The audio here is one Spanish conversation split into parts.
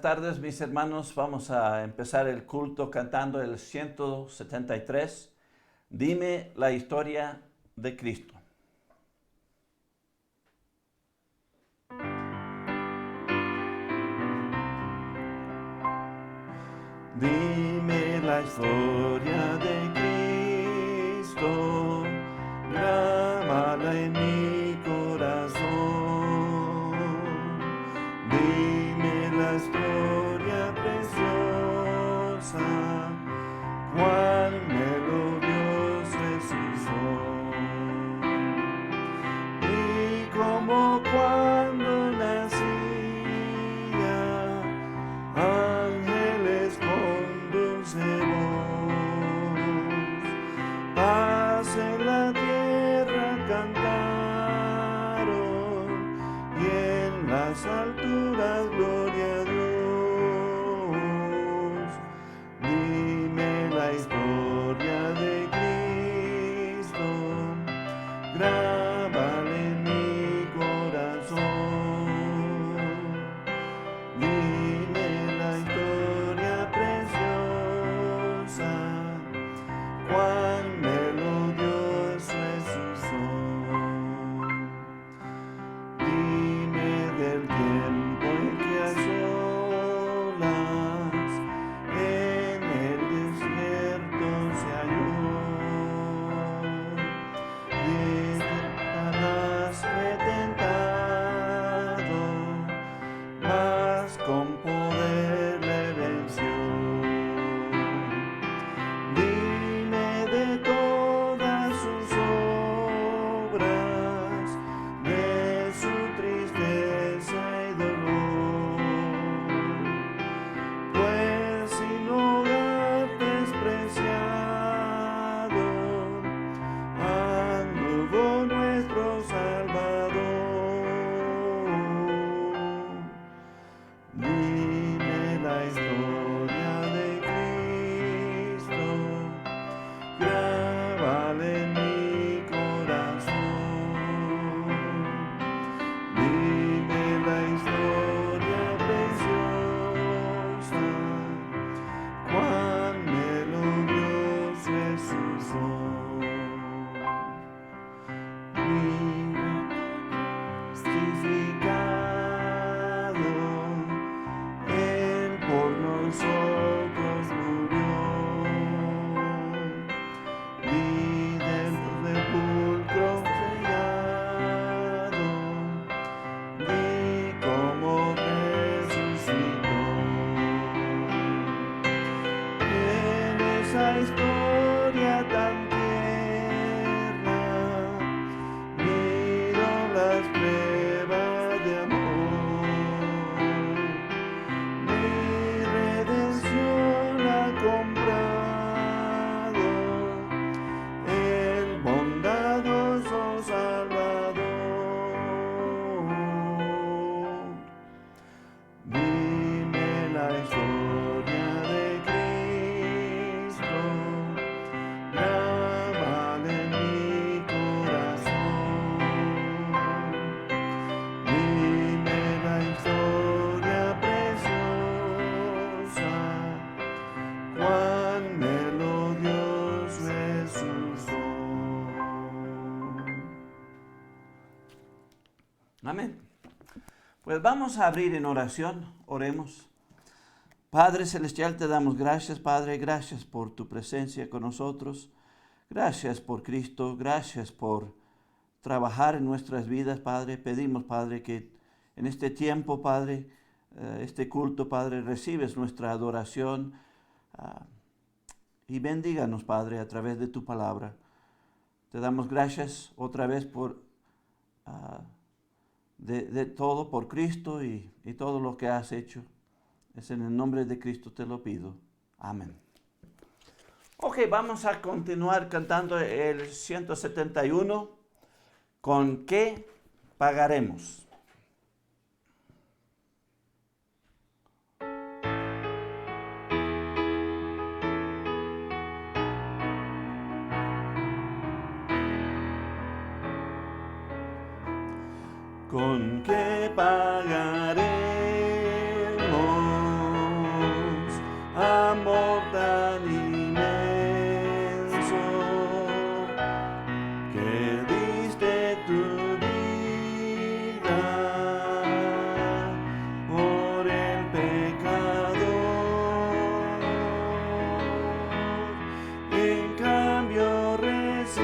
Buenas tardes, mis hermanos. Vamos a empezar el culto cantando el 173. Dime la historia de Cristo. Dime la historia de Cristo, grábala en mi corazón. Dime la historia preciosa, cuán melodioso es su son. Y como cuando nacía, ángeles con dulce voz, paz en la tierra cantaron, y en las alturas gloria a Dios. Dime la historia de Cristo, grábala en mi corazón. Dime la historia preciosa, cuán melodioso es su son. Dime del tiempo en que a solas en el desierto se halló. De Satanás fue tentado, mas con poder le venció. Dime de todas sus obras, de su tristeza y dolor, pues sin hogar despreciado anduvo nuestro Salvador. Dime la historia de Cristo, grábala en mi corazón. Dime la historia preciosa, cuán melodioso es su son. Mira, justificado, Él por nosotros murió. Vi del sepulcro sellado, vi cómo resucitó. En esa historia tan tierna, miro las pruebas de amor. Mi redención ha comprado el bondadoso Salvador. Dime la historia de Cristo, grábala en mi corazón. Dime la historia preciosa, cuán melodioso es su son. Amén. Pues vamos a abrir en oración, oremos. Padre Celestial, te damos gracias, Padre, gracias por tu presencia con nosotros. Gracias por Cristo, gracias por trabajar en nuestras vidas, Padre. Pedimos, Padre, que en este tiempo, Padre, este culto, Padre, recibes nuestra adoración y bendíganos, Padre, a través de tu palabra. Te damos gracias otra vez por de todo, por Cristo y todo lo que has hecho. Es en el nombre de Cristo te lo pido. Amén. Ok, vamos a continuar cantando el 171. ¿Con qué pagaremos? ¿Con qué pagaremos tan inmenso que diste tu vida por el pecador. En cambio recibes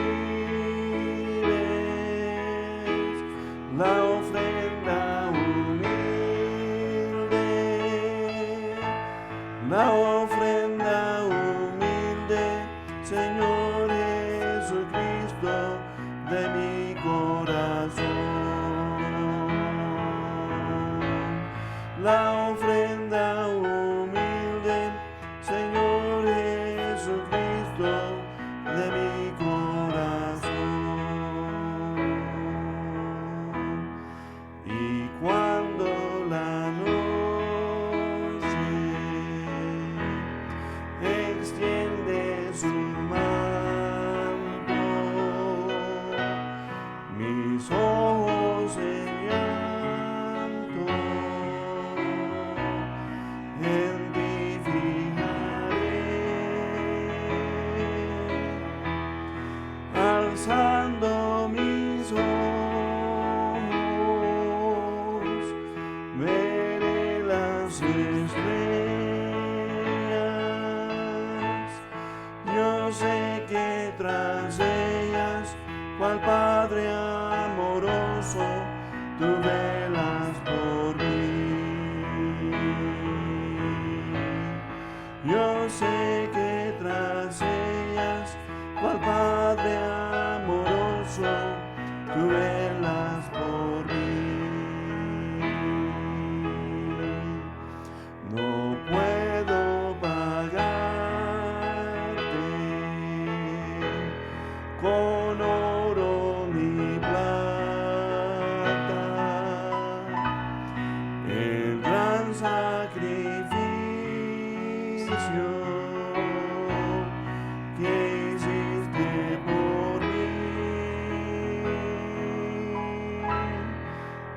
la ofrenda humilde, Señor Jesucristo, de mi corazón. La ofrenda humilde, Señor Jesucristo, de mi corazón. Y cuando la noche extiende su manto, mis ojos en llanto en ti fijaré, alzando mis ojos, veré las estrellas. Yo sé que tras ellas, cual Padre amoroso, tú velas por mí. Yo sé que tras ellas, cual Padre amoroso, tú velas por mí. No puedo pagarte con oro ni plata el gran sacrificio que hiciste por mí.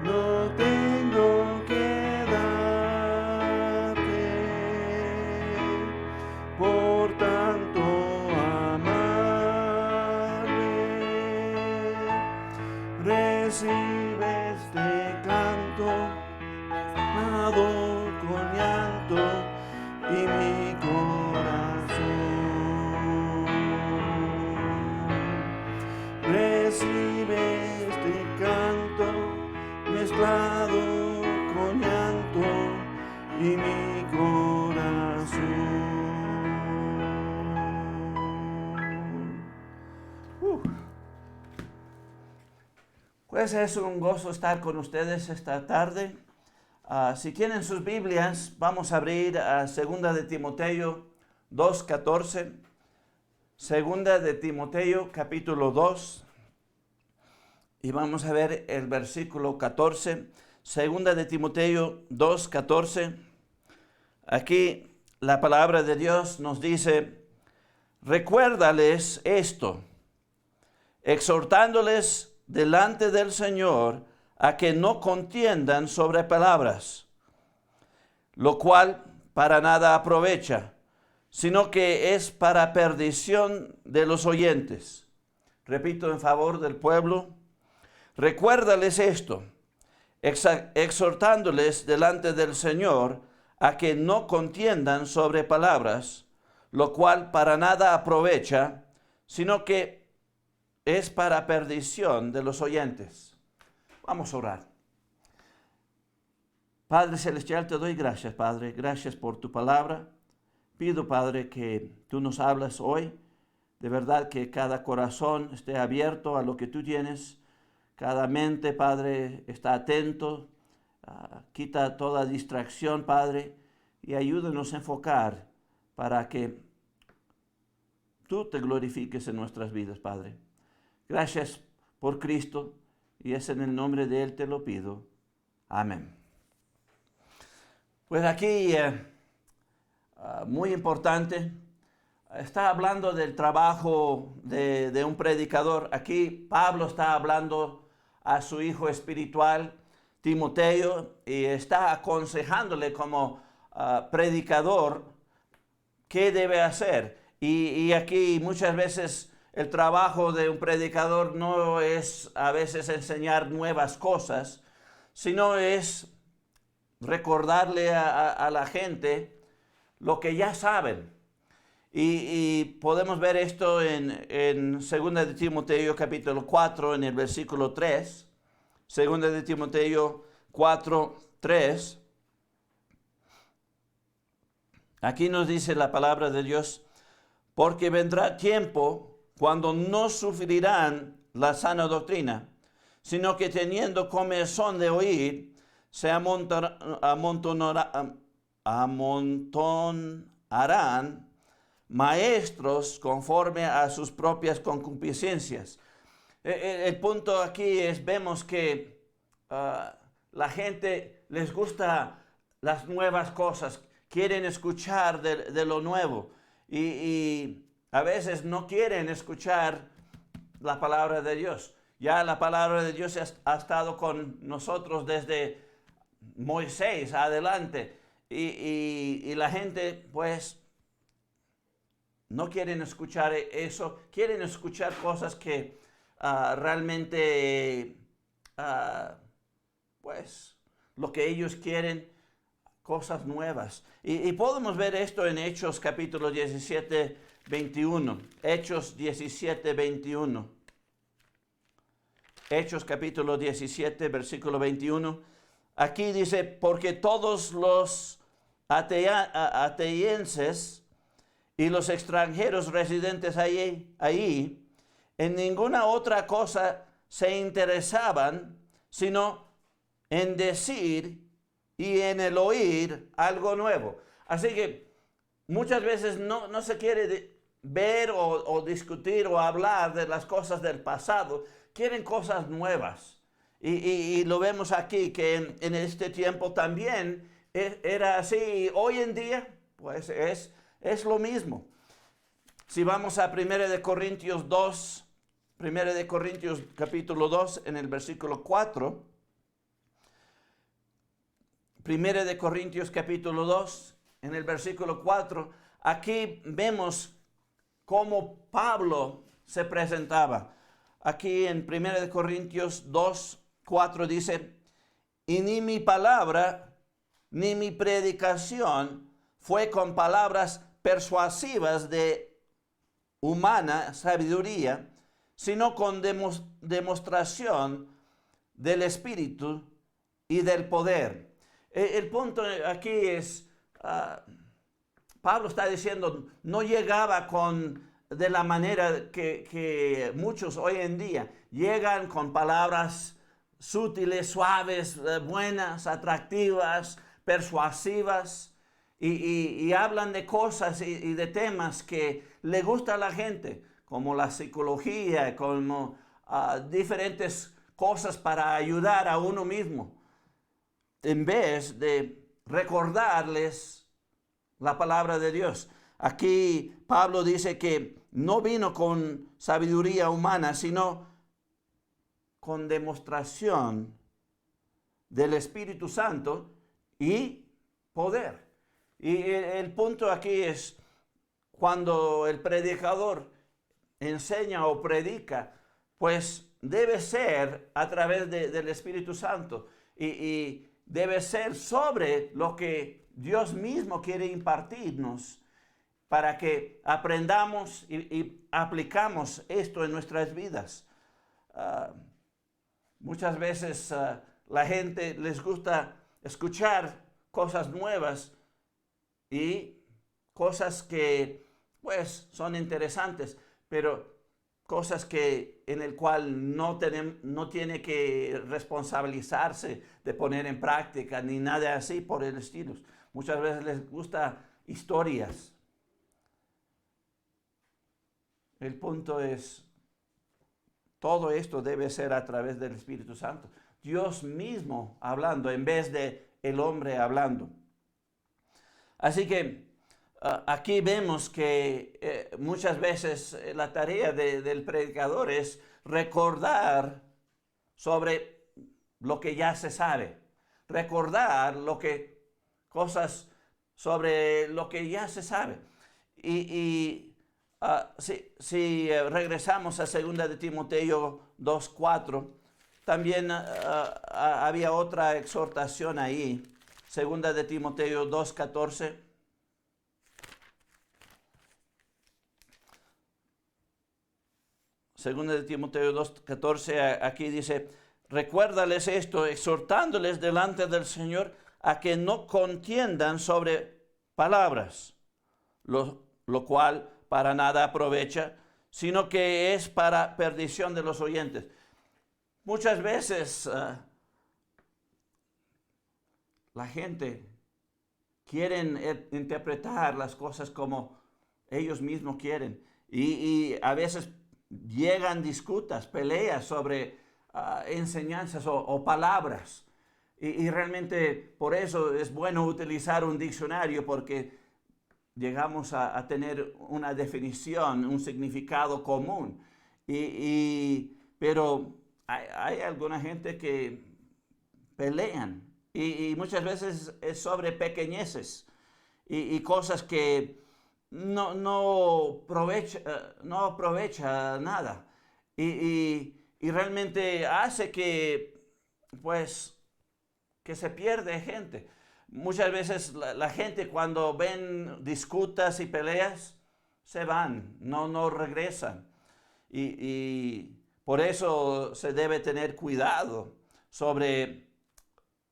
No tengo que darte por tanto amarme. Recibe este canto, dado con llanto y mi corazón. Recibe este canto mezclado con llanto y mi corazón. Pues es un gozo estar con ustedes esta tarde. Si tienen sus Biblias, vamos a abrir a 2 de Timoteo 2:14. 2 de Timoteo capítulo 2. Y vamos a ver el versículo 14. 2 de Timoteo 2:14. Aquí la palabra de Dios nos dice: recuérdales esto, exhortándoles delante del Señor a que no contiendan sobre palabras, lo cual para nada aprovecha, sino que es para perdición de los oyentes. Repito en favor del pueblo: recuérdales esto, exhortándoles delante del Señor a que no contiendan sobre palabras, lo cual para nada aprovecha, sino que es para perdición de los oyentes. Vamos a orar. Padre Celestial, te doy gracias, Padre. Gracias por tu palabra. Pido, Padre, que tú nos hablas hoy. De verdad que cada corazón esté abierto a lo que tú tienes. Cada mente, Padre, está atento. Quita toda distracción, Padre, y ayúdanos a enfocar para que tú te glorifiques en nuestras vidas, Padre. Gracias por Cristo, y es en el nombre de Él te lo pido. Amén. Pues aquí, muy importante, está hablando del trabajo de un predicador. Aquí Pablo está hablando a su hijo espiritual, Timoteo, y está aconsejándole como predicador qué debe hacer. Y aquí muchas veces el trabajo de un predicador no es a veces enseñar nuevas cosas, sino es recordarle a la gente lo que ya saben. Y podemos ver esto en 2 de Timoteo capítulo 4, en el versículo 3. 2 de Timoteo 4, 3. Aquí nos dice la palabra de Dios, porque vendrá tiempo cuando no sufrirán la sana doctrina, sino que teniendo comezón de oír, se amontonarán maestros conforme a sus propias concupiscencias. El punto aquí es, vemos que la gente les gusta las nuevas cosas, quieren escuchar de lo nuevo y a veces no quieren escuchar la palabra de Dios. Ya la palabra de Dios ha estado con nosotros desde Moisés adelante y la gente pues no quieren escuchar eso, quieren escuchar cosas que realmente, pues, lo que ellos quieren, cosas nuevas. Y podemos ver esto en Hechos capítulo 17, 21. Hechos 17, 21. Hechos capítulo 17, versículo 21. Aquí dice, porque todos los atenienses y los extranjeros residentes ahí en ninguna otra cosa se interesaban, sino en decir y en el oír algo nuevo. Así que muchas veces no se quiere ver o discutir o hablar de las cosas del pasado, quieren cosas nuevas. Y lo vemos aquí, que en este tiempo también era así. Hoy en día, pues es lo mismo. Si vamos a 1 de Corintios 2, 1 de Corintios capítulo 2, en el versículo 4. 1 de Corintios capítulo 2, en el versículo 4. Aquí vemos cómo Pablo se presentaba. Aquí en 1 de Corintios 2, 4 dice, y ni mi palabra, ni mi predicación fue con palabras persuasivas de humana sabiduría, sino con demostración del Espíritu y del poder. El punto aquí es, Pablo está diciendo, no llegaba de la manera que muchos hoy en día llegan con palabras sutiles, suaves, buenas, atractivas, persuasivas, y hablan de cosas y de temas que le gusta a la gente, como la psicología, como diferentes cosas para ayudar a uno mismo, en vez de recordarles la palabra de Dios. Aquí Pablo dice que no vino con sabiduría humana, sino con demostración del Espíritu Santo y poder. Y el punto aquí es cuando el predicador enseña o predica, pues debe ser a través del Espíritu Santo y debe ser sobre lo que Dios mismo quiere impartirnos para que aprendamos y aplicamos esto en nuestras vidas. Muchas veces la gente les gusta escuchar cosas nuevas y cosas que pues son interesantes, pero cosas en el cual no tiene que responsabilizarse de poner en práctica ni nada así por el estilo. Muchas veces les gusta historias. El punto es, todo esto debe ser a través del Espíritu Santo. Dios mismo hablando en vez de el hombre hablando. Así que aquí vemos que muchas veces la tarea del predicador es recordar sobre lo que ya se sabe. Recordar cosas sobre lo que ya se sabe. Si regresamos a 2 de Timoteo 2:4, también había otra exhortación ahí. 2 de Timoteo 2:14. Segunda de Timoteo 2:14, aquí dice: recuérdales esto, exhortándoles delante del Señor a que no contiendan sobre palabras, lo cual para nada aprovecha, sino que es para perdición de los oyentes. Muchas veces la gente quiere interpretar las cosas como ellos mismos quieren, y a veces llegan disputas, peleas sobre enseñanzas o palabras. Y realmente por eso es bueno utilizar un diccionario, porque llegamos a tener una definición, un significado común. Pero hay alguna gente que pelean, y muchas veces es sobre pequeñeces y cosas que no aprovecha nada. Y realmente hace que, pues, que se pierde gente. Muchas veces la gente, cuando ven disputas y peleas, se van, no regresan. Y por eso se debe tener cuidado sobre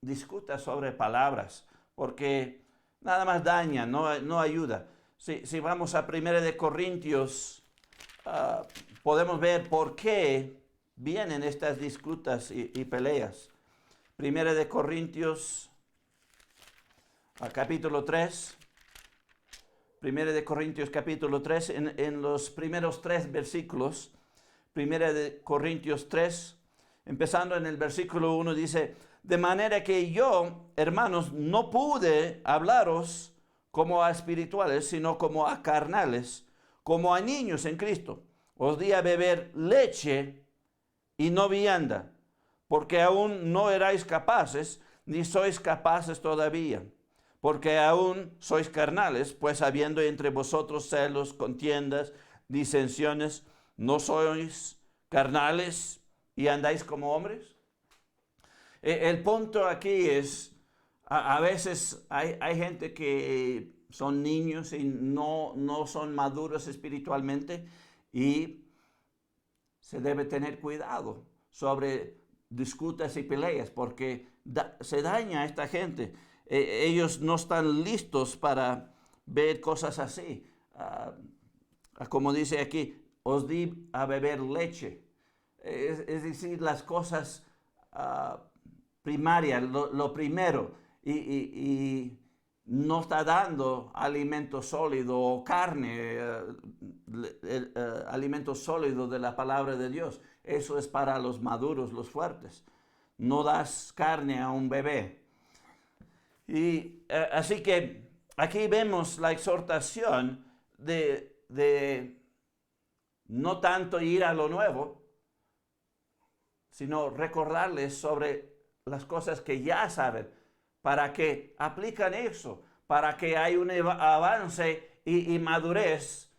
disputas sobre palabras, porque nada más daña, no ayuda. Si vamos a 1 de Corintios, podemos ver por qué vienen estas disputas y peleas. 1 de Corintios, capítulo 3. 1 de Corintios capítulo 3, en los primeros 3 versículos. 1 de Corintios 3, empezando en el versículo 1, dice: de manera que yo, hermanos, no pude hablaros como a espirituales, sino como a carnales, como a niños en Cristo. Os di a beber leche y no vianda, porque aún no erais capaces, ni sois capaces todavía, porque aún sois carnales, pues habiendo entre vosotros celos, contiendas, disensiones, ¿no sois carnales y andáis como hombres? El punto aquí es, a veces hay gente que son niños y no son maduros espiritualmente, y se debe tener cuidado sobre disputas y peleas, porque se daña a esta gente. Ellos no están listos para ver cosas así. Como dice aquí, os di a beber leche. Es decir, las cosas primarias, lo primero, y no está dando alimento sólido o carne, alimento sólido de la palabra de Dios. Eso es para los maduros, los fuertes. No das carne a un bebé. Y así que aquí vemos la exhortación de no tanto ir a lo nuevo, sino recordarles sobre las cosas que ya saben, para que aplican eso, para que haya un avance y madurez,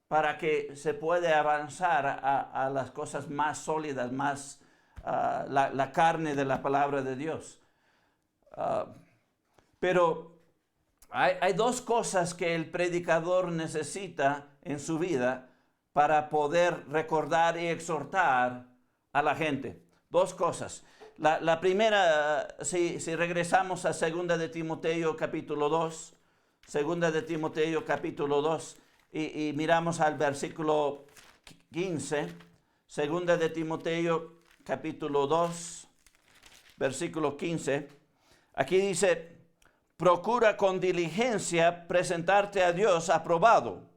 para que se pueda avanzar a las cosas más sólidas, más la carne de la palabra de Dios. Pero hay dos cosas que el predicador necesita en su vida para poder recordar y exhortar a la gente. Dos cosas. La primera, si regresamos a 2 de Timoteo capítulo 2, 2 de Timoteo capítulo 2, y miramos al versículo 15, 2 de Timoteo capítulo 2, versículo 15, aquí dice: procura con diligencia presentarte a Dios aprobado,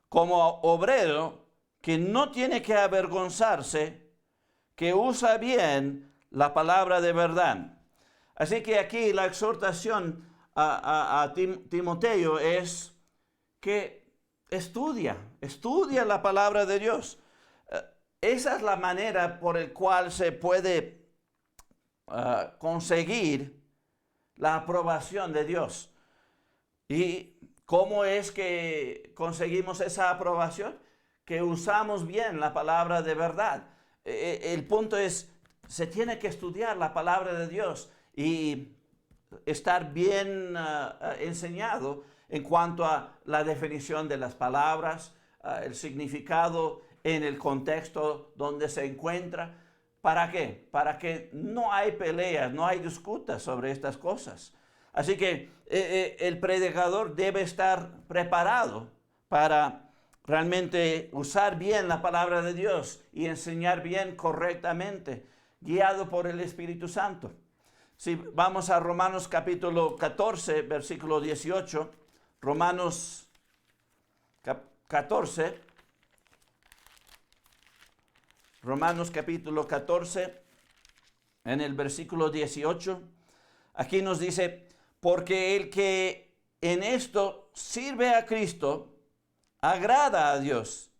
como obrero que no tiene que avergonzarse, que usa bien la palabra de verdad. Así que aquí la exhortación a Timoteo es que estudia la palabra de Dios. Esa es la manera por la cual se puede conseguir la aprobación de Dios. Y ¿Cómo es que conseguimos esa aprobación? Que usamos bien la palabra de verdad. El punto es, se tiene que estudiar la palabra de Dios y estar bien enseñado en cuanto a la definición de las palabras, el significado en el contexto donde se encuentra. ¿Para qué? Para que no hay peleas, no hay disputas sobre estas cosas. Así que el predicador debe estar preparado para realmente usar bien la palabra de Dios y enseñar bien correctamente, guiado por el Espíritu Santo. Si vamos a Romanos capítulo 14, versículo 18, Romanos 14, Romanos capítulo 14, en el versículo 18, aquí nos dice, porque el que en esto sirve a Cristo, agrada a Dios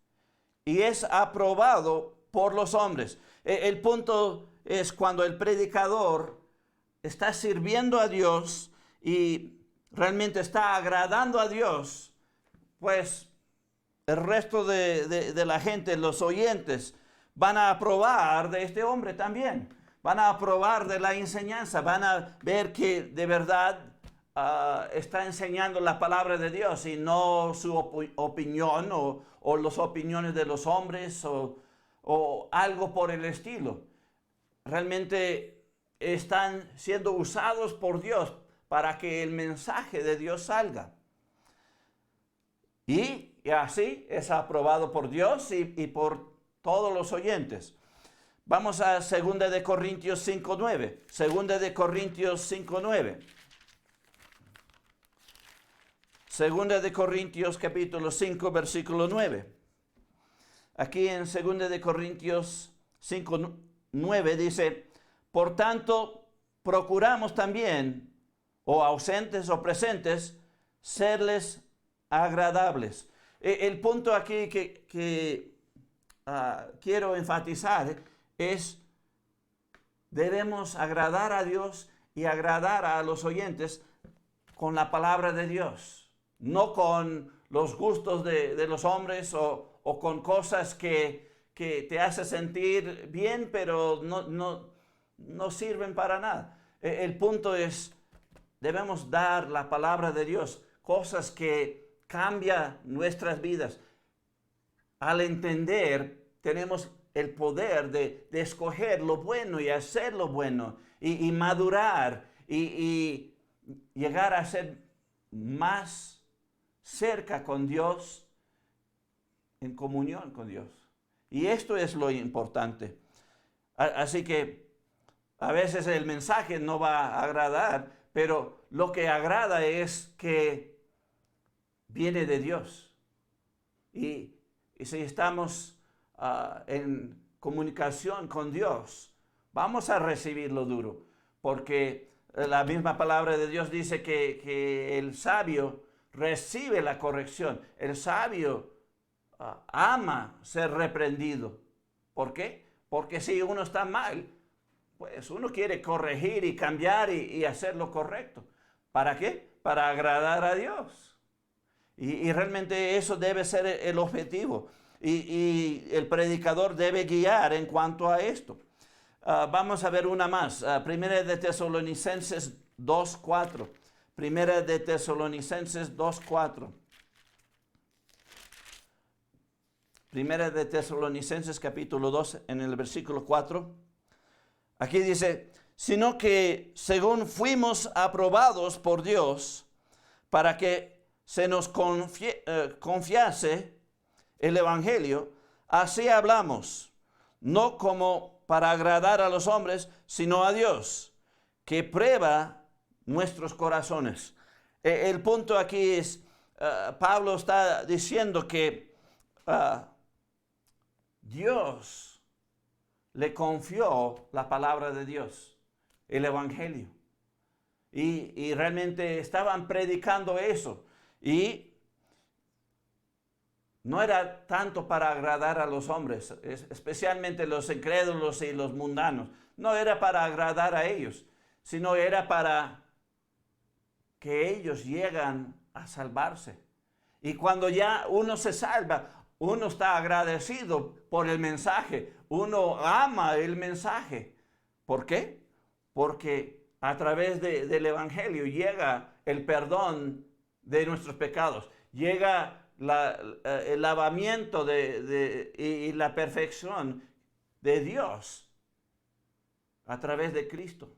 y es aprobado por los hombres. El punto es cuando el predicador está sirviendo a Dios y realmente está agradando a Dios, pues el resto de la gente, los oyentes, van a aprobar de este hombre también. Van a aprobar de la enseñanza, van a ver que de verdad está enseñando la palabra de Dios y no su opinión o las opiniones de los hombres o algo por el estilo. Realmente están siendo usados por Dios para que el mensaje de Dios salga. Y así es aprobado por Dios y por todos los oyentes. Vamos a 2 de Corintios 5:9. 2 de Corintios 5:9. 2 de Corintios capítulo 5, versículo 9. Aquí en 2 de Corintios 5:9 dice, por tanto, procuramos también, o ausentes o presentes, serles agradables. El punto aquí que quiero enfatizar es, debemos agradar a Dios y agradar a los oyentes con la palabra de Dios, no con los gustos de los hombres o con cosas que te hacen sentir bien, pero no sirven para nada. El punto es, debemos dar la palabra de Dios, cosas que cambian nuestras vidas. Al entender, tenemos el poder de escoger lo bueno y hacer lo bueno y madurar y llegar a ser más cerca con Dios, en comunión con Dios. Y esto es lo importante. Así que a veces el mensaje no va a agradar, pero lo que agrada es que viene de Dios. Y si estamos en comunicación con Dios, vamos a recibir lo duro, porque la misma palabra de Dios dice que el sabio recibe la corrección. El sabio ama ser reprendido. ¿Por qué? Porque si uno está mal, pues uno quiere corregir y cambiar y hacer lo correcto. ¿Para qué? Para agradar a Dios. Y realmente eso debe ser el objetivo. Y el predicador debe guiar en cuanto a esto. Vamos a ver una más. Primera de Tesalonicenses 2:4. Primera de Tesalonicenses 2:4. Primera de Tesalonicenses capítulo 2 en el versículo 4. Aquí dice, sino que según fuimos aprobados por Dios para que se nos confiase el Evangelio, así hablamos, no como para agradar a los hombres, sino a Dios, que prueba nuestros corazones. El punto aquí es, Pablo está diciendo que Dios le confió la palabra de Dios, el Evangelio. Y realmente estaban predicando eso. Y no era tanto para agradar a los hombres, especialmente los incrédulos y los mundanos. No era para agradar a ellos, sino era para que ellos llegan a salvarse. Y cuando ya uno se salva, uno está agradecido por el mensaje, uno ama el mensaje. ¿Por qué? Porque a través del Evangelio llega el perdón de nuestros pecados, llega el lavamiento y la perfección de Dios a través de Cristo,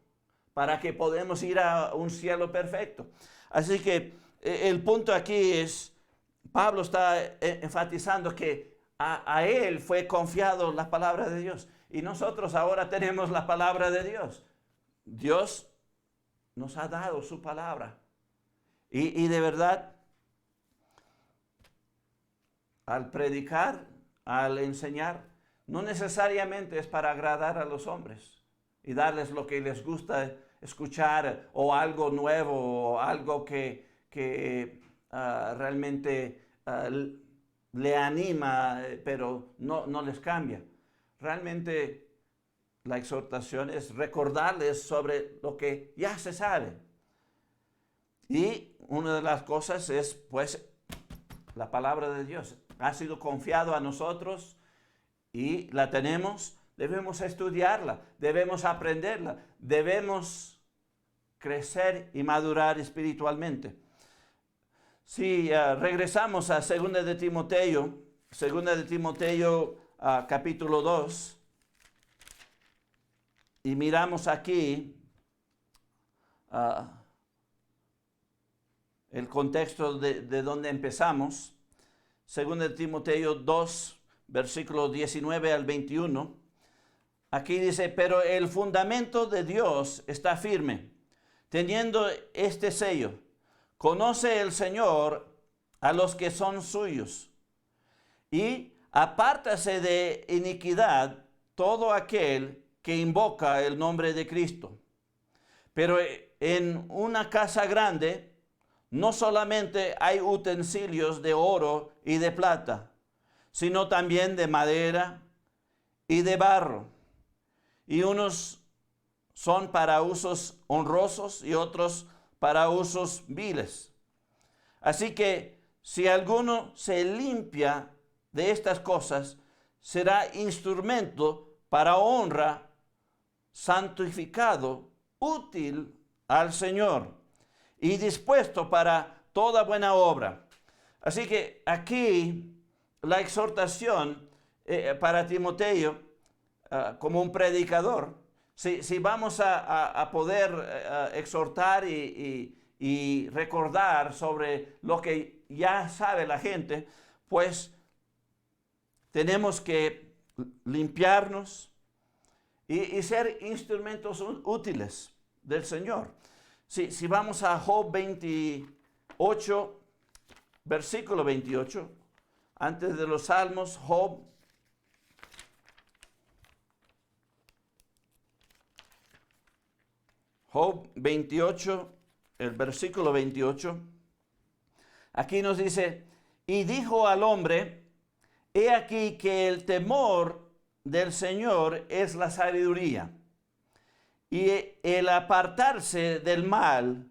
para que podamos ir a un cielo perfecto. Así que el punto aquí es, Pablo está enfatizando que a él fue confiado la palabra de Dios. Y nosotros ahora tenemos la palabra de Dios. Dios nos ha dado su palabra. Y de verdad, al predicar, al enseñar, no necesariamente es para agradar a los hombres y darles lo que les gusta escuchar, o algo nuevo, o algo que realmente le anima, pero no les cambia. Realmente la exhortación es recordarles sobre lo que ya se sabe. Y una de las cosas es, pues, la palabra de Dios. Ha sido confiado a nosotros y la tenemos. Debemos estudiarla, debemos aprenderla, debemos crecer y madurar espiritualmente. Si regresamos a 2 de Timoteo capítulo 2, y miramos aquí el contexto de donde empezamos, 2 de Timoteo 2, versículos 19 al 21, aquí dice: pero el fundamento de Dios está firme, teniendo este sello: conoce el Señor a los que son suyos, y apártase de iniquidad todo aquel que invoca el nombre de Cristo. Pero en una casa grande no solamente hay utensilios de oro y de plata, sino también de madera y de barro. Y unos son para usos honrosos y otros para usos viles. Así que si alguno se limpia de estas cosas, será instrumento para honra, santificado, útil al Señor y dispuesto para toda buena obra. Así que aquí la exhortación para Timoteo, como un predicador, si vamos a poder exhortar y recordar sobre lo que ya sabe la gente, pues tenemos que limpiarnos y ser instrumentos útiles del Señor. Si vamos a Job 28, versículo 28, antes de los Salmos, Job 28, el versículo 28, aquí nos dice: y dijo al hombre: he aquí que el temor del Señor es la sabiduría, y el apartarse del mal,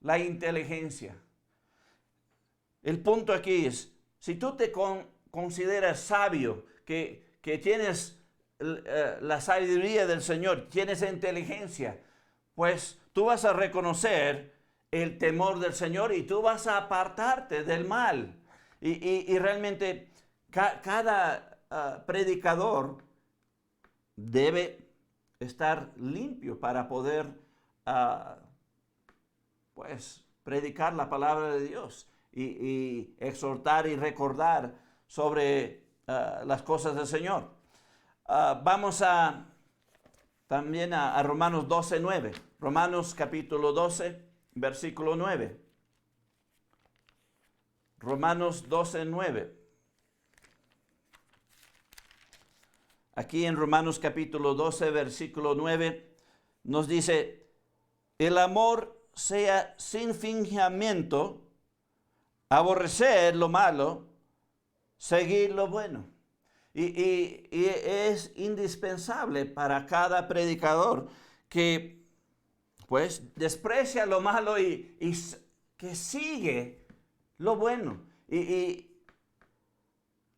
la inteligencia. El punto aquí es, si tú te consideras sabio, que tienes la sabiduría del Señor, tienes inteligencia, pues tú vas a reconocer el temor del Señor y tú vas a apartarte del mal. Y realmente cada predicador debe estar limpio para poder pues predicar la palabra de Dios y exhortar y recordar sobre las cosas del Señor. Vamos también a Romanos 12, 9. Romanos capítulo 12, versículo 9. Romanos 12, 9. Aquí en Romanos capítulo 12, versículo 9, nos dice: el amor sea sin fingimiento, aborrecer lo malo, seguir lo bueno. Y es indispensable para cada predicador que pues desprecia lo malo y que sigue lo bueno. Y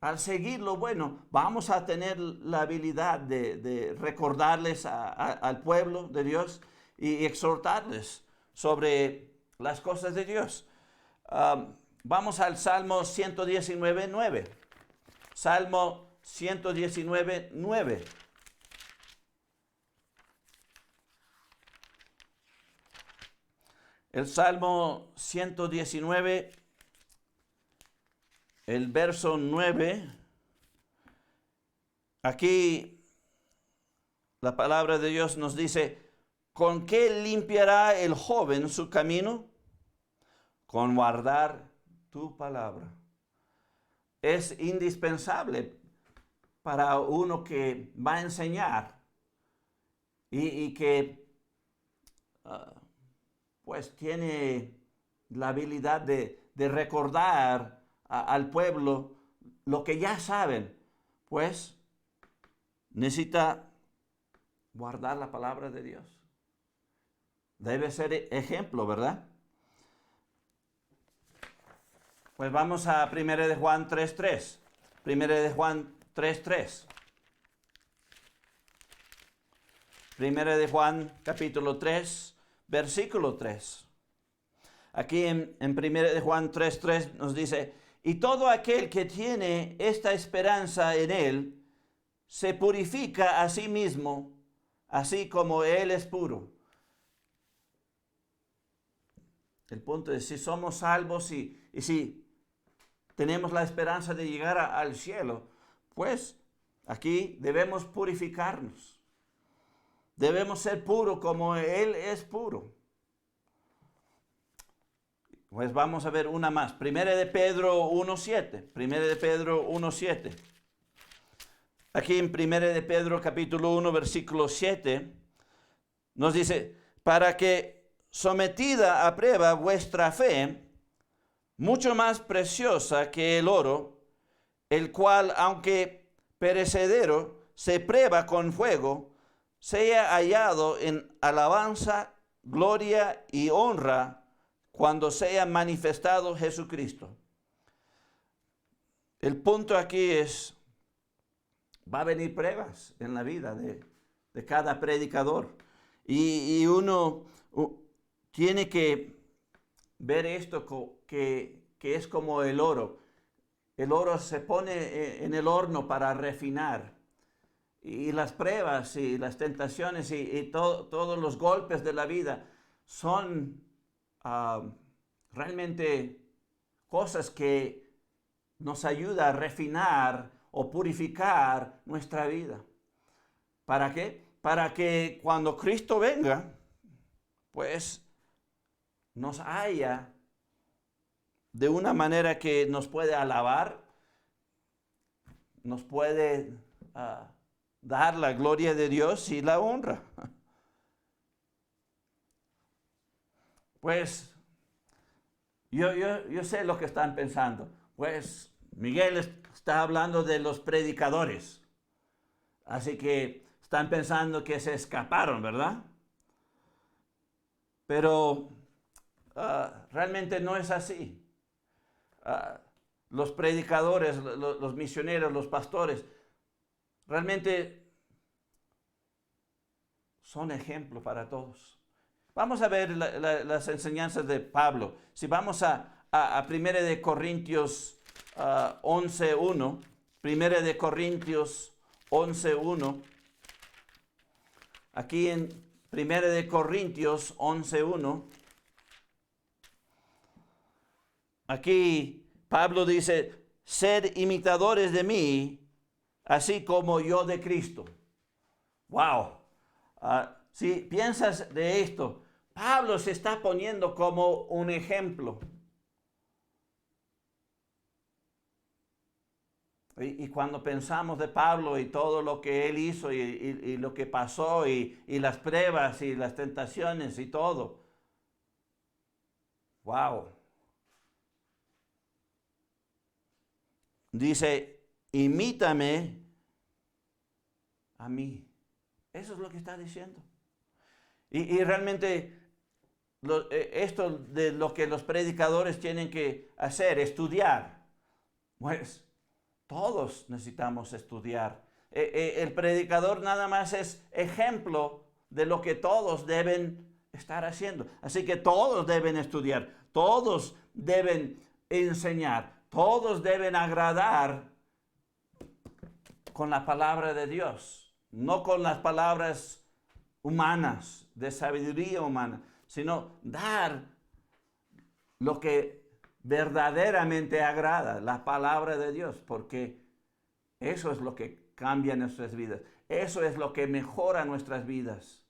al seguir lo bueno, vamos a tener la habilidad de recordarles al pueblo de Dios y exhortarles sobre las cosas de Dios. Vamos al Salmo 119:9. Salmo 119:9. El Salmo 119, el verso 9. Aquí la palabra de Dios nos dice: ¿con qué limpiará el joven su camino? Con guardar tu palabra. Es indispensable para uno que va a enseñar y que pues tiene la habilidad de recordar al pueblo lo que ya saben, pues necesita guardar la palabra de Dios. Debe ser ejemplo, ¿verdad? Pues vamos a 1 de Juan 3:3. 1 de Juan 3:3. 1 de Juan capítulo 3, versículo 3. Aquí en 1 de Juan 3:3 nos dice: y todo aquel que tiene esta esperanza en él, se purifica a sí mismo, así como él es puro. El punto es, si somos salvos y si tenemos la esperanza de llegar al cielo, pues aquí debemos purificarnos. Debemos ser puros como Él es puro. Pues vamos a ver una más. 1 de Pedro 1:7. 1 de Pedro 1:7. Aquí en 1 de Pedro capítulo 1 versículo 7 nos dice: para que sometida a prueba vuestra fe, mucho más preciosa que el oro, el cual, aunque perecedero, se prueba con fuego, sea hallado en alabanza, gloria y honra cuando sea manifestado Jesucristo. El punto aquí es, va a venir pruebas en la vida de cada predicador. Y uno tiene que ver esto que es como el oro. El oro se pone en el horno para refinar. Y las pruebas y las tentaciones y todos los golpes de la vida son realmente cosas que nos ayudan a refinar o purificar nuestra vida. ¿Para qué? Para que cuando Cristo venga, pues nos haya de una manera que nos puede alabar, nos puede dar la gloria de Dios y la honra. Pues yo sé lo que están pensando. Pues Miguel está hablando de los predicadores. Así que están pensando que se escaparon, ¿verdad? Pero realmente no es así. Los predicadores, los misioneros, los pastores, realmente son ejemplo para todos. Vamos a ver las enseñanzas de Pablo. Si vamos a 1 de Corintios 11:1, 1 de Corintios 11:1, aquí en 1 de Corintios 11:1, aquí Pablo dice: sed imitadores de mí, así como yo de Cristo. ¡Wow! Si piensas de esto, Pablo se está poniendo como un ejemplo. Y cuando pensamos de Pablo y todo lo que él hizo y lo que pasó y las pruebas y las tentaciones y todo, ¡wow! Dice: imítame a mí. Eso es lo que está diciendo. Y realmente esto de lo que los predicadores tienen que hacer, estudiar. Pues todos necesitamos estudiar. El predicador nada más es ejemplo de lo que todos deben estar haciendo. Así que todos deben estudiar, todos deben enseñar, todos deben agradar con la palabra de Dios, no con las palabras humanas, de sabiduría humana, sino dar lo que verdaderamente agrada, la palabra de Dios, porque eso es lo que cambia nuestras vidas, eso es lo que mejora nuestras vidas.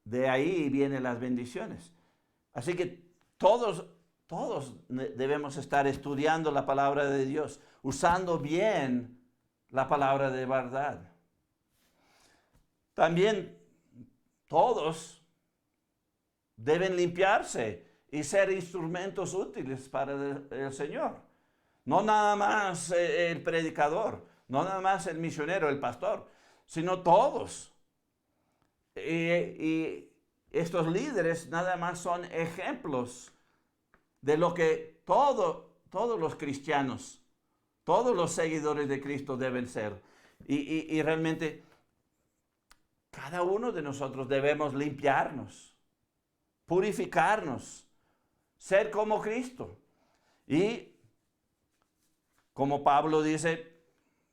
De ahí vienen las bendiciones. Así que todos debemos estar estudiando la palabra de Dios, usando bien la palabra de verdad. También todos deben limpiarse y ser instrumentos útiles para el Señor. No nada más el predicador, no nada más el misionero, el pastor, sino todos. Y estos líderes nada más son ejemplos de lo que todos los cristianos, todos los seguidores de Cristo deben ser. Y realmente cada uno de nosotros debemos limpiarnos, purificarnos, ser como Cristo. Y como Pablo dice,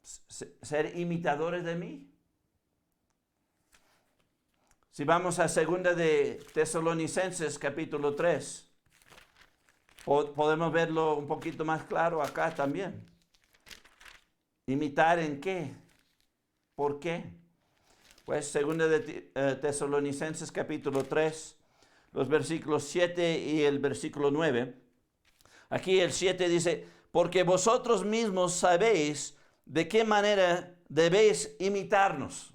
ser imitadores de mí. Si vamos a 2 de Tesalonicenses capítulo 3, podemos verlo un poquito más claro acá también. ¿Imitar en qué? ¿Por qué? Pues 2 de Tesalonicenses capítulo 3, los versículos 7 y el versículo 9. Aquí el 7 dice, porque vosotros mismos sabéis de qué manera debéis imitarnos.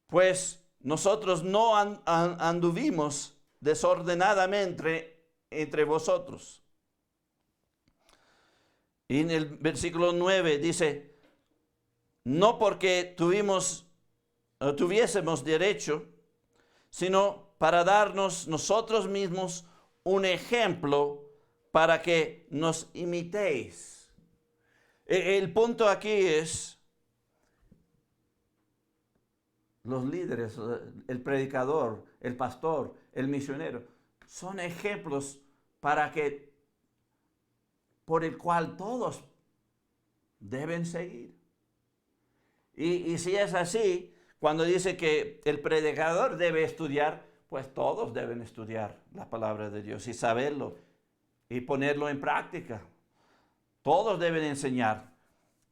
Pues nosotros no anduvimos desordenadamente entre vosotros. Y en el versículo 9 dice, no porque tuviésemos derecho, sino para darnos nosotros mismos un ejemplo para que nos imitéis. El punto aquí es, los líderes, el predicador, el pastor, el misionero, son ejemplos por el cual todos deben seguir. Y si es así, cuando dice que el predicador debe estudiar, pues todos deben estudiar la palabra de Dios y saberlo y ponerlo en práctica. Todos deben enseñar,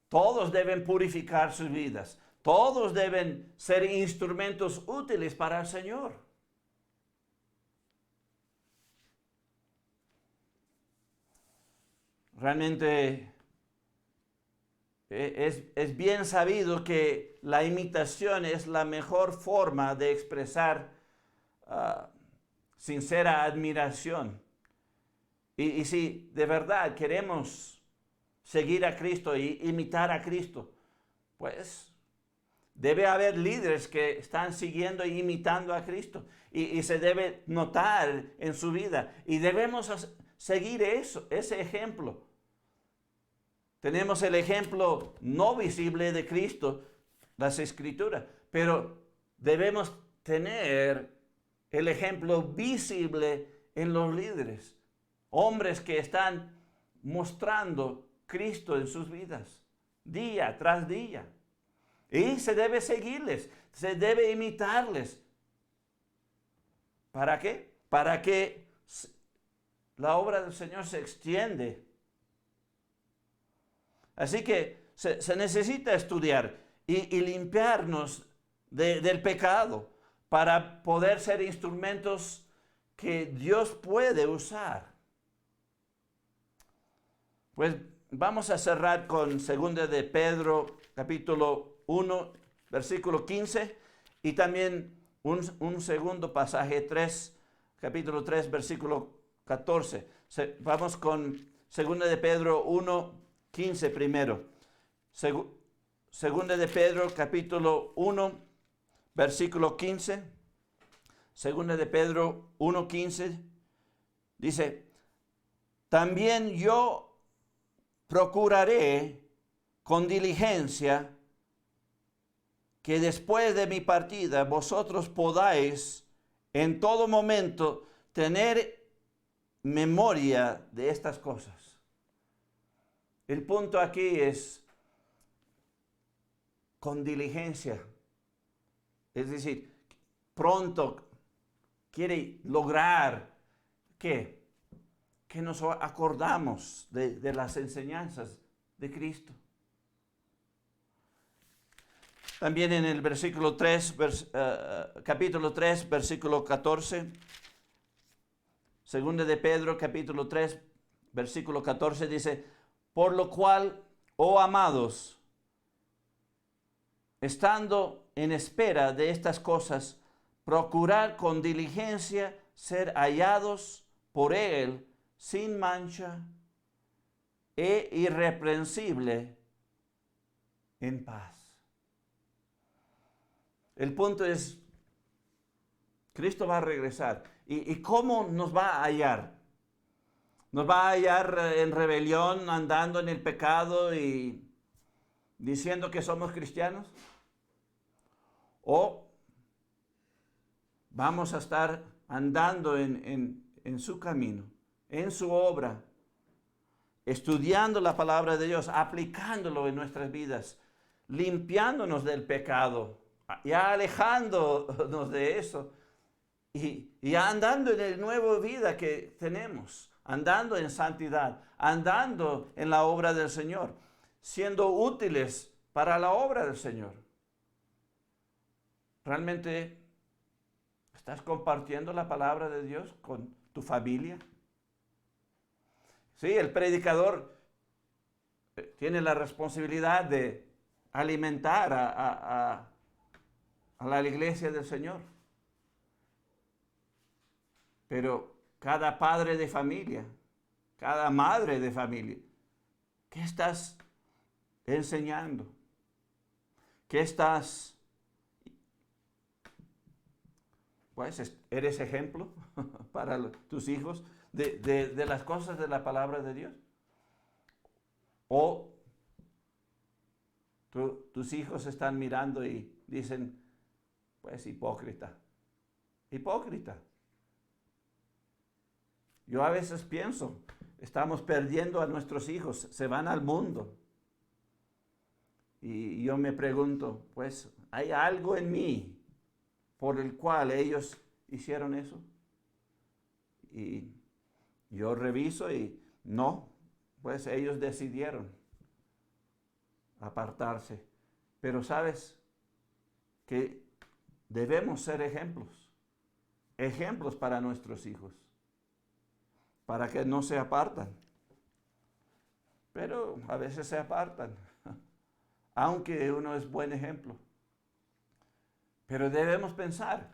todos deben purificar sus vidas. Todos deben ser instrumentos útiles para el Señor. Realmente es bien sabido que la imitación es la mejor forma de expresar sincera admiración. Y si de verdad queremos seguir a Cristo e imitar a Cristo, pues debe haber líderes que están siguiendo e imitando a Cristo. Y se debe notar en su vida. Y debemos seguir ese ejemplo. Tenemos el ejemplo no visible de Cristo, las Escrituras. Pero debemos tener el ejemplo visible en los líderes. Hombres que están mostrando Cristo en sus vidas, día tras día. Y se debe seguirles, se debe imitarles. ¿Para qué? Para que la obra del Señor se extiende. Así que se necesita estudiar y limpiarnos del pecado para poder ser instrumentos que Dios puede usar. Pues vamos a cerrar con 2 de Pedro, capítulo 1, versículo 15, y también un segundo pasaje, capítulo 3, versículo 14. Vamos con 2 de Pedro 1, 15 primero. 2 de Pedro, capítulo 1, versículo 15. Segunda de Pedro 1:15 dice, también yo procuraré con diligencia que después de mi partida vosotros podáis en todo momento tener memoria de estas cosas. El punto aquí es con diligencia. Es decir, pronto quiere lograr que nos acordamos de las enseñanzas de Cristo. También en el versículo 3, capítulo 3, versículo 14, segunda de Pedro, capítulo 3, versículo 14, dice, por lo cual, oh amados, estando en espera de estas cosas, procurad con diligencia ser hallados por Él sin mancha e irreprensible en paz. El punto es, Cristo va a regresar. ¿Y cómo nos va a hallar? ¿Nos va a hallar en rebelión, andando en el pecado y diciendo que somos cristianos? ¿O vamos a estar andando en su camino, en su obra, estudiando la palabra de Dios, aplicándolo en nuestras vidas, limpiándonos del pecado, ya alejándonos de eso y andando en la nueva vida que tenemos, andando en santidad, andando en la obra del Señor, siendo útiles para la obra del Señor? ¿Realmente estás compartiendo la palabra de Dios con tu familia? Sí, el predicador tiene la responsabilidad de alimentar a la iglesia del Señor. Pero cada padre de familia, cada madre de familia, ¿qué estás enseñando? ¿Qué estás? Pues eres ejemplo para tus hijos de las cosas de la palabra de Dios. O tus hijos están mirando y dicen, pues hipócrita, hipócrita. Yo a veces pienso, estamos perdiendo a nuestros hijos, se van al mundo. Y yo me pregunto, pues, ¿hay algo en mí por el cual ellos hicieron eso? Y yo reviso y no, pues ellos decidieron apartarse. Pero sabes que debemos ser ejemplos, ejemplos para nuestros hijos, para que no se apartan. Pero a veces se apartan, aunque uno es buen ejemplo. Pero debemos pensar,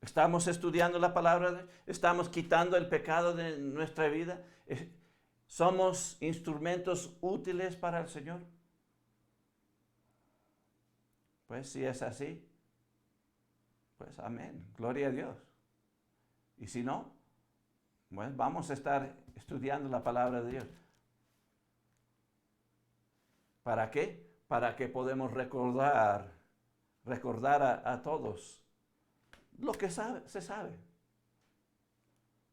estamos estudiando la palabra, estamos quitando el pecado de nuestra vida, somos instrumentos útiles para el Señor. Pues si es así, pues amén, gloria a Dios. Y si no, pues vamos a estar estudiando la palabra de Dios. ¿Para qué? Para que podamos recordar a todos lo que se sabe.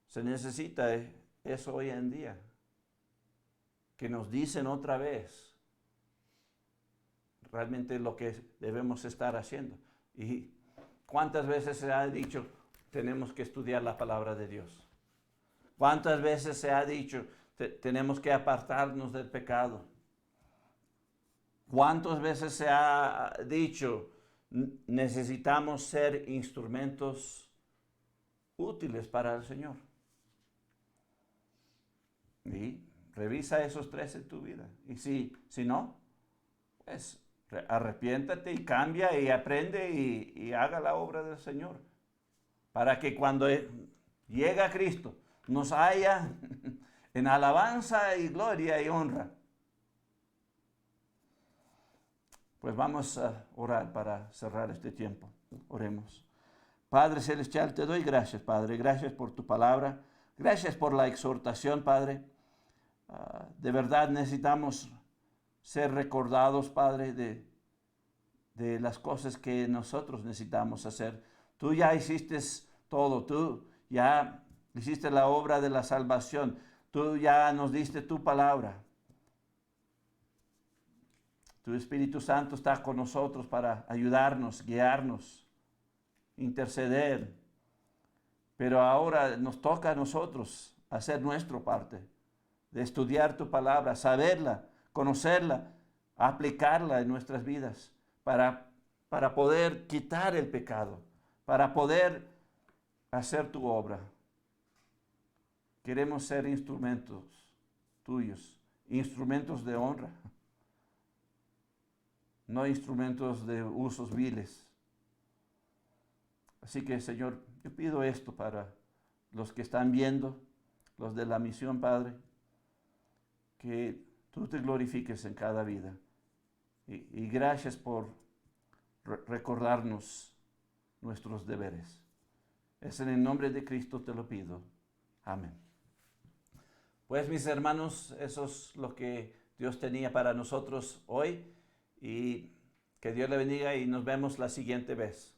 Se necesita eso hoy en día, que nos dicen otra vez realmente lo que debemos estar haciendo. Y cuántas veces se ha dicho, tenemos que estudiar la palabra de Dios. Cuántas veces se ha dicho, tenemos que apartarnos del pecado. ¿Cuántas veces se ha dicho, necesitamos ser instrumentos útiles para el Señor? Y revisa esos tres en tu vida. Y si no, pues arrepiéntate y cambia y aprende y haga la obra del Señor. Para que cuando llega Cristo nos haya en alabanza y gloria y honra. Pues vamos a orar para cerrar este tiempo. Oremos. Padre Celestial, te doy gracias, Padre. Gracias por tu palabra. Gracias por la exhortación, Padre. De verdad necesitamos ser recordados, Padre, de las cosas que nosotros necesitamos hacer. Tú ya hiciste todo. Tú ya hiciste la obra de la salvación. Tú ya nos diste tu palabra. Tu Espíritu Santo está con nosotros para ayudarnos, guiarnos, interceder. Pero ahora nos toca a nosotros hacer nuestra parte, de estudiar tu palabra, saberla, conocerla, aplicarla en nuestras vidas para poder quitar el pecado, para poder hacer tu obra. Queremos ser instrumentos tuyos, instrumentos de honra, no instrumentos de usos viles. Así que, Señor, yo pido esto para los que están viendo, los de la misión, Padre, que tú te glorifiques en cada vida. Y gracias por recordarnos nuestros deberes. Es en el nombre de Cristo te lo pido. Amén. Pues mis hermanos, eso es lo que Dios tenía para nosotros hoy. Y que Dios le bendiga y nos vemos la siguiente vez.